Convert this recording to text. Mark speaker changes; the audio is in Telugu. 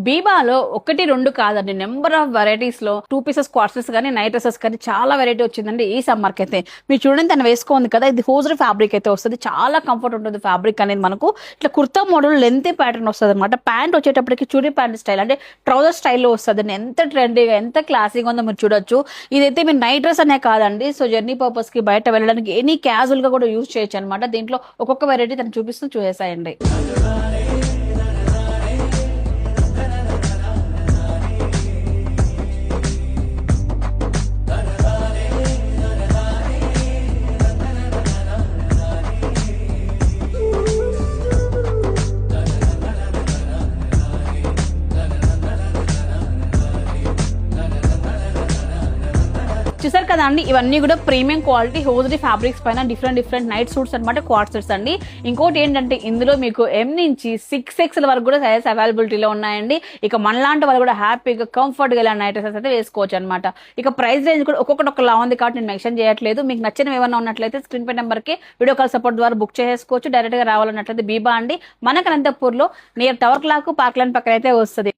Speaker 1: బీబాలో ఒకటి రెండు కాదండి, నెంబర్ ఆఫ్ వెరైటీస్ లో 2 పీసెస్ క్వార్టర్స్ కానీ నైట్ డ్రెస్సెస్ కానీ చాలా వెరైటీ వచ్చిందండి ఈ సమ్మర్ కి అయితే. మీరు చూడండి తను వేసుకోంది కదా, ఇది హోజరీ ఫ్యాబ్రిక్ అయితే వస్తుంది, చాలా కంఫర్ట్ ఉంటుంది ఫ్యాబ్రిక్ అనేది. మనకు ఇట్లా కుర్తా మోడల్ లెంత్ ప్యాటర్న్ వస్తుంది అనమాట. ప్యాంట్ వచ్చేటప్పటికి చూడీ ప్యాంట్ స్టైల్ అంటే ట్రౌజర్ స్టైల్లో వస్తుంది. ఎంత ట్రెండీగా ఎంత క్లాసీగా ఉందో మీరు చూడొచ్చు. ఇదైతే మీరు నైట్ డ్రెస్ అనే కాదండి, సో జర్నీ పర్పస్ కి బయట వెళ్ళడానికి ఎనీ క్యాజువల్ గా కూడా యూజ్ చేయొచ్చు అనమాట. దీంట్లో ఒక్కొక్క వెరైటీ తను చూపిస్తూ చూసేసాయండి. చూసారు కదా అండి, ఇవన్నీ కూడా ప్రీమియం క్వాలిటీ హోజరీ ఫ్యాబ్రిక్స్ పైన డిఫరెంట్ నైట్ సూట్స్ అనమాట, క్వార్ట్ సెట్స్ అండి. ఇంకోటి ఏంటంటే ఇందులో మీకు M నుంచి 6XL వరకు కూడా సైజ్ అవైలబిలిటీలో ఉన్నాయండి. ఇక మనలాంటి వాళ్ళు కూడా హ్యాపీగా కంఫర్ట్ గా ఇలా నైట్ డ్రెసెస్ అయితే వేసుకోవచ్చు అనమాట. ఇక ప్రైస్ రేంజ్ కూడా ఒక్కొక్కటి ఒకలా ఉంది కాబట్టి నేను మెన్షన్ చేయట్లేదు. మీకు నచ్చినవి ఏమన్నా ఉన్నట్లయితే స్క్రీన్ పై నెంబర్ కి వీడియో కాల్ సపోర్ట్ ద్వారా బుక్ చేసుకోవచ్చు. డైరెక్ట్ గా రావాలన్నట్లయితే బీబా అండి, మన అనంతపూర్ లో near tower clock park line పక్కన అయితే వస్తుంది.